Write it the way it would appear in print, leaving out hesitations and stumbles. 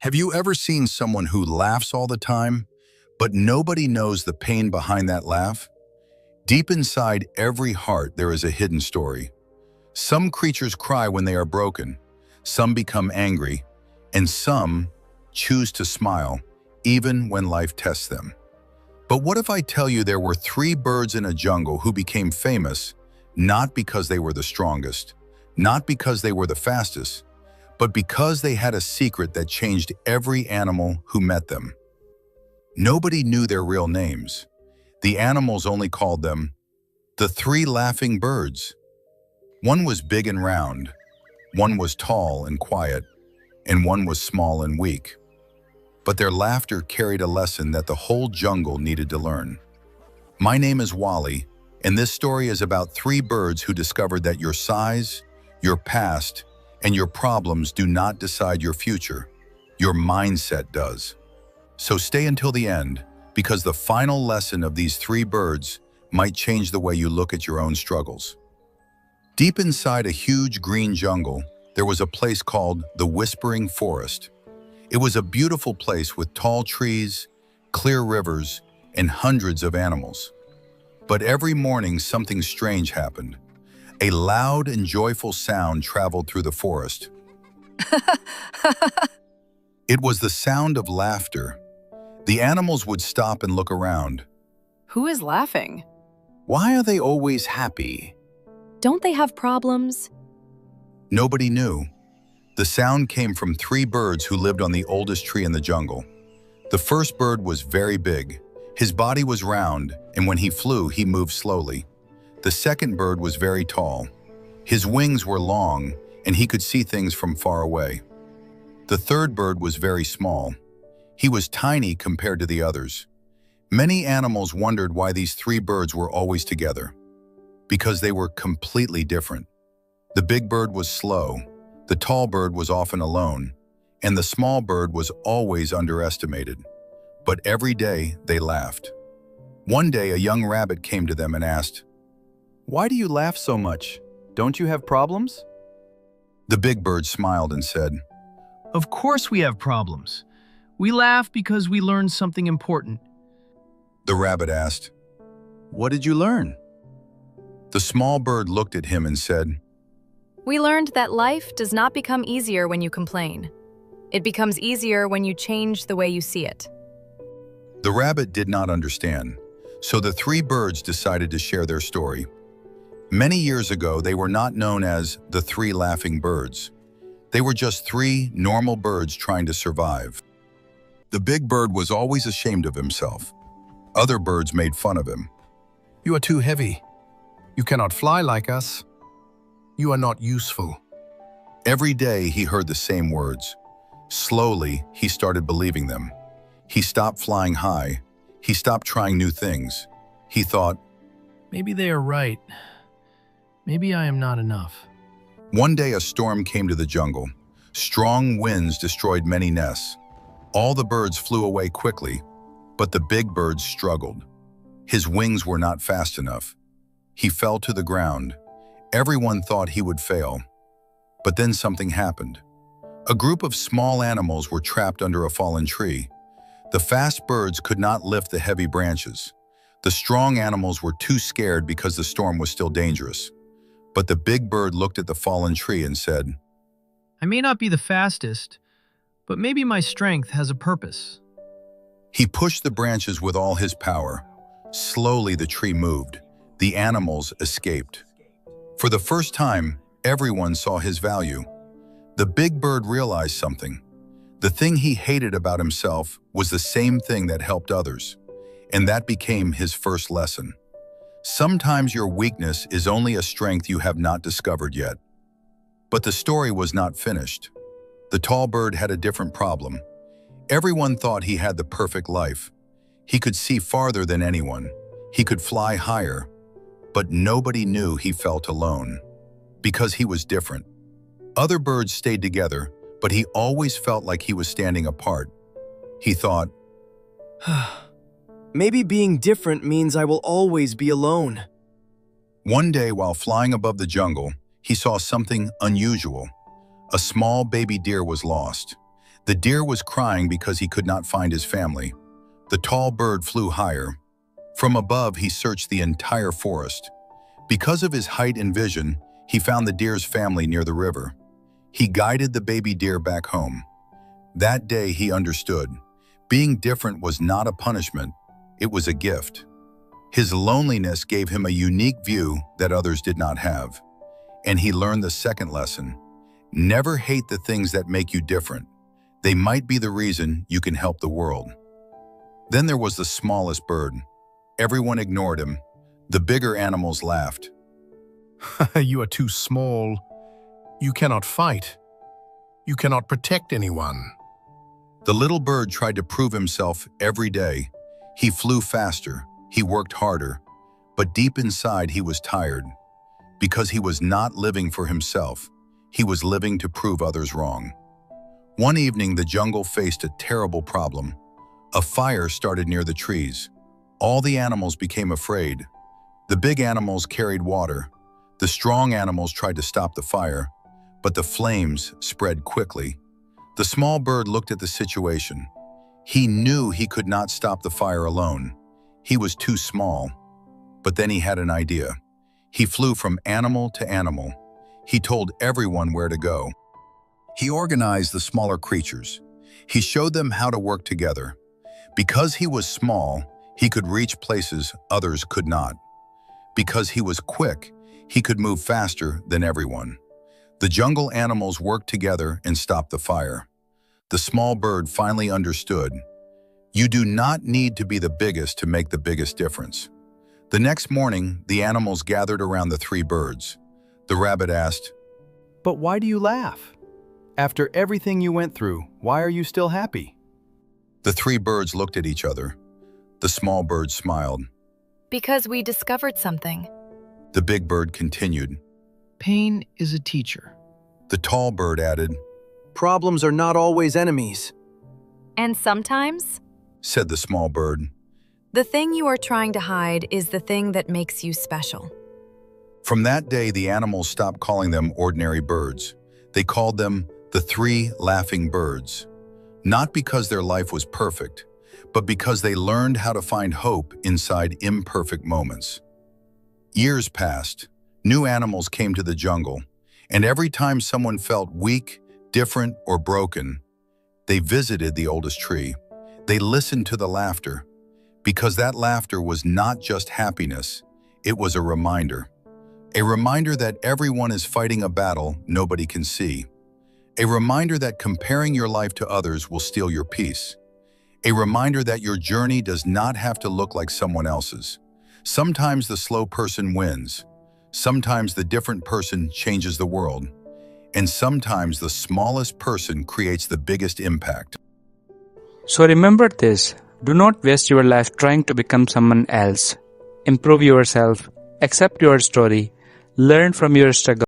Have you ever seen someone who laughs all the time, but nobody knows the pain behind that laugh? Deep inside every heart, there is a hidden story. Some creatures cry when they are broken, some become angry, and some choose to smile, even when life tests them. But what if I tell you there were three birds in a jungle who became famous, not because they were the strongest, not because they were the fastest, but because they had a secret that changed every animal who met them. Nobody knew their real names. The animals only called them the three laughing birds. One was big and round, one was tall and quiet, and one was small and weak. But their laughter carried a lesson that the whole jungle needed to learn. My name is Wally, and this story is about three birds who discovered that your size, your past, and your problems do not decide your future. Your mindset does. So stay until the end, because the final lesson of these three birds might change the way you look at your own struggles. Deep inside a huge green jungle, there was a place called the Whispering Forest. It was a beautiful place with tall trees, clear rivers, and hundreds of animals. But every morning something strange happened. A loud and joyful sound traveled through the forest. It was the sound of laughter. The animals would stop and look around. Who is laughing? Why are they always happy? Don't they have problems? Nobody knew. The sound came from three birds who lived on the oldest tree in the jungle. The first bird was very big. His body was round, and when he flew, he moved slowly. The second bird was very tall. His wings were long, and he could see things from far away. The third bird was very small. He was tiny compared to the others. Many animals wondered why these three birds were always together. Because they were completely different. The big bird was slow. The tall bird was often alone, and the small bird was always underestimated. But every day they laughed. One day a young rabbit came to them and asked, "Why do you laugh so much? Don't you have problems?" The big bird smiled and said, Of course we have problems. We laugh because we learned something important. The rabbit asked, "What did you learn?" The small bird looked at him and said, We learned that life does not become easier when you complain. It becomes easier when you change the way you see it. The rabbit did not understand, so the three birds decided to share their story. Many years ago, they were not known as the three laughing birds. They were just three normal birds trying to survive. The big bird was always ashamed of himself. Other birds made fun of him. You are too heavy. You cannot fly like us. You are not useful. Every day he heard the same words. Slowly, he started believing them. He stopped flying high. He stopped trying new things. He thought, Maybe they are right. Maybe I am not enough. One day a storm came to the jungle. Strong winds destroyed many nests. All the birds flew away quickly, but the big bird struggled. His wings were not fast enough. He fell to the ground. Everyone thought he would fail. But then something happened. A group of small animals were trapped under a fallen tree. The fast birds could not lift the heavy branches. The strong animals were too scared because the storm was still dangerous. But the big bird looked at the fallen tree and said, I may not be the fastest, but maybe my strength has a purpose. He pushed the branches with all his power. Slowly the tree moved. The animals escaped. For the first time, everyone saw his value. The big bird realized something. The thing he hated about himself was the same thing that helped others. And that became his first lesson. Sometimes your weakness is only a strength you have not discovered yet. But the story was not finished. The tall bird had a different problem. Everyone thought he had the perfect life. He could see farther than anyone. He could fly higher. But nobody knew he felt alone. Because he was different. Other birds stayed together, but he always felt like he was standing apart. He thought, Maybe being different means I will always be alone. One day while flying above the jungle, he saw something unusual. A small baby deer was lost. The deer was crying because he could not find his family. The tall bird flew higher. From above, he searched the entire forest. Because of his height and vision, he found the deer's family near the river. He guided the baby deer back home. That day, he understood. Being different was not a punishment, it was a gift. His loneliness gave him a unique view that others did not have. And he learned the second lesson. Never hate the things that make you different. They might be the reason you can help the world. Then there was the smallest bird. Everyone ignored him. The bigger animals laughed. You are too small. You cannot fight. You cannot protect anyone. The little bird tried to prove himself every day. He flew faster, he worked harder, but deep inside he was tired. Because he was not living for himself, he was living to prove others wrong. One evening, the jungle faced a terrible problem. A fire started near the trees. All the animals became afraid. The big animals carried water. The strong animals tried to stop the fire, but the flames spread quickly. The small bird looked at the situation. He knew he could not stop the fire alone. He was too small. But then he had an idea. He flew from animal to animal. He told everyone where to go. He organized the smaller creatures. He showed them how to work together. Because he was small, he could reach places others could not. Because he was quick, he could move faster than everyone. The jungle animals worked together and stopped the fire. The small bird finally understood. You do not need to be the biggest to make the biggest difference. The next morning, the animals gathered around the three birds. The rabbit asked, But why do you laugh? After everything you went through, why are you still happy? The three birds looked at each other. The small bird smiled. Because we discovered something. The big bird continued. Pain is a teacher. The tall bird added, Problems are not always enemies. And sometimes, said the small bird. the thing you are trying to hide is the thing that makes you special. From that day, the animals stopped calling them ordinary birds. They called them the three laughing birds. Not because their life was perfect, but because they learned how to find hope inside imperfect moments. Years passed. New animals came to the jungle, and every time someone felt weak, different, or broken, they visited the oldest tree. They listened to the laughter, because that laughter was not just happiness, it was a reminder. A reminder that everyone is fighting a battle nobody can see. A reminder that comparing your life to others will steal your peace. A reminder that your journey does not have to look like someone else's. Sometimes the slow person wins. Sometimes the different person changes the world. And sometimes the smallest person creates the biggest impact. So remember this, do not waste your life trying to become someone else. Improve yourself, accept your story, learn from your struggle.